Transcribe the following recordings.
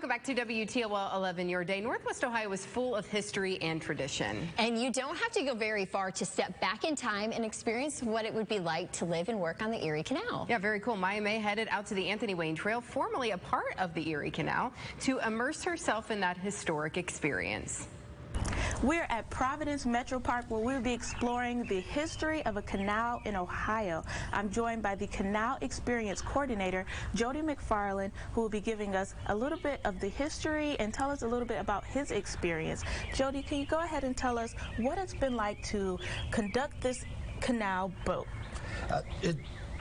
Welcome back to WTOL 11 Your Day. Northwest Ohio is full of history and tradition. And you don't have to go very far to step back in time and experience what it would be like to live and work on the Erie Canal. Yeah, very cool. Maya May headed out to the Anthony Wayne Trail, formerly a part of the Erie Canal, to immerse herself in that historic experience. We're at Providence Metro Park, where we'll be exploring the history of a canal in Ohio. I'm joined by the Canal Experience Coordinator, Jody McFarland, who will be giving us a little bit of the history and tell us a little bit about his experience. Jody, can you go ahead and tell us what it's been like to conduct this canal boat?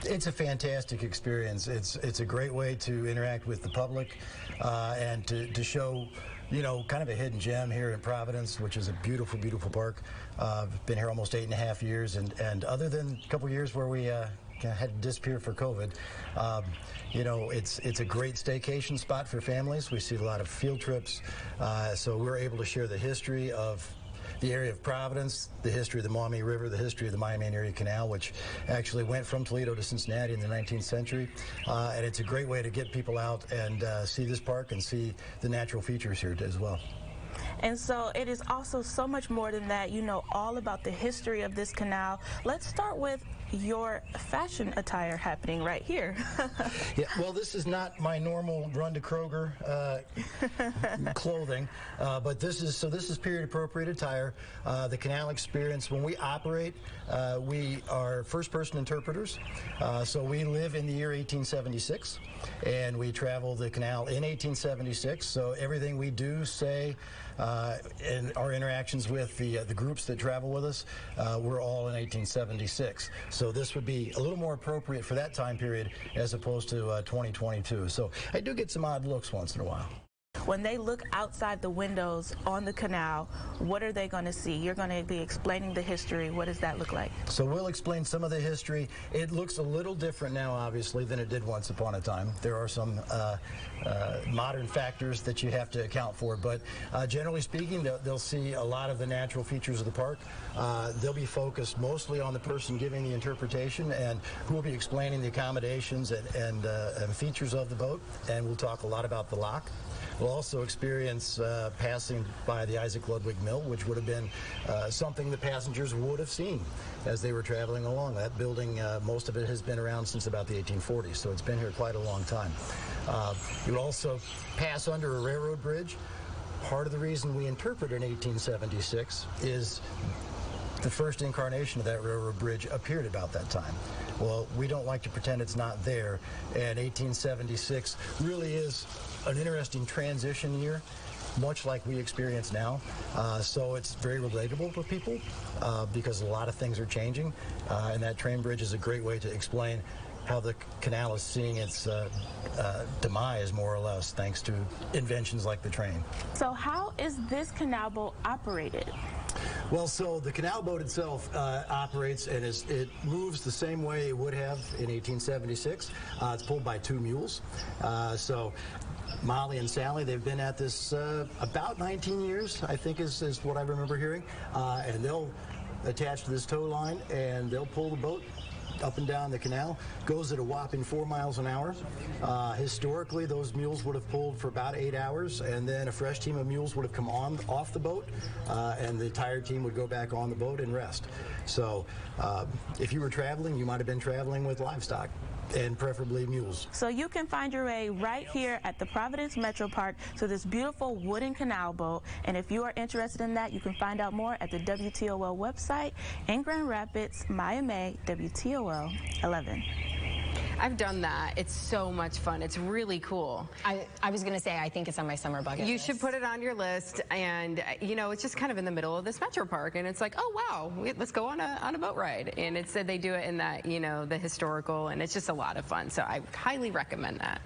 It's a fantastic experience. It's a great way to interact with the public and to show, you know, kind of a hidden gem here in Providence, which is a beautiful, beautiful park. I've been here almost 8.5 years, and other than a couple years where we had to disappear for COVID, you know, it's a great staycation spot for families. We see a lot of field trips, so we're able to share the history of the area of Providence, the history of the Maumee River, the history of the Miami-Erie Canal, which actually went from Toledo to Cincinnati in the 19th century. And it's a great way to get people out and see this park and see the natural features here as well. And so it is also so much more than that. You know all about the history of this canal. Let's start with your fashion attire happening right here. Yeah, well, this is not my normal run to Kroger clothing, but this is period appropriate attire. The Canal Experience, when we operate, we are first person interpreters. So we live in the year 1876, and we travel the canal in 1876. So everything we do, say, and our interactions with the groups that travel with us, we're all in 1876. So this would be a little more appropriate for that time period as opposed to 2022. So I do get some odd looks once in a while. When they look outside the windows on the canal, what are they going to see? You're going to be explaining the history. What does that look like? So we'll explain some of the history. It looks a little different now, obviously, than it did once upon a time. There are some modern factors that you have to account for, but generally speaking, they'll see a lot of the natural features of the park. They'll be focused mostly on the person giving the interpretation and who will be explaining the accommodations and features of the boat, and we'll talk a lot about the lock. We'll also experience passing by the Isaac Ludwig Mill, which would have been something the passengers would have seen as they were traveling along. That building, most of it has been around since about the 1840s, so it's been here quite a long time. You'll also pass under a railroad bridge. Part of the reason we interpret in 1876 is the first incarnation of that railroad bridge appeared about that time. Well, we don't like to pretend it's not there, and 1876 really is an interesting transition year, much like we experience now. So it's very relatable for people because a lot of things are changing, and that train bridge is a great way to explain how the canal is seeing its demise, more or less, thanks to inventions like the train. So how is this canal boat operated? Well, so the canal boat itself operates and it moves the same way it would have in 1876. It's pulled by 2 mules. So Molly and Sally, they've been at this about 19 years, I think is what I remember hearing. And they'll attach to this tow line and they'll pull the boat up and down the canal. Goes at a whopping 4 miles an hour. Historically, those mules would have pulled for about 8 hours, and then a fresh team of mules would have come off the boat, and the tired team would go back on the boat and rest. So if you were traveling, you might have been traveling with livestock, and preferably mules. So you can find your way right here at the Providence Metro Park to this beautiful wooden canal boat. And if you are interested in that, you can find out more at the WTOL website. In Grand Rapids, Maya May, WTOL 11. I've done that. It's so much fun. It's really cool. I was going to say, I think it's on my summer bucket list. You should put it on your list, and you know, it's just kind of in the middle of this metro park, and it's like, oh wow, let's go on a boat ride. And it's they do it in that, you know, the historical, and it's just a lot of fun. So I highly recommend that.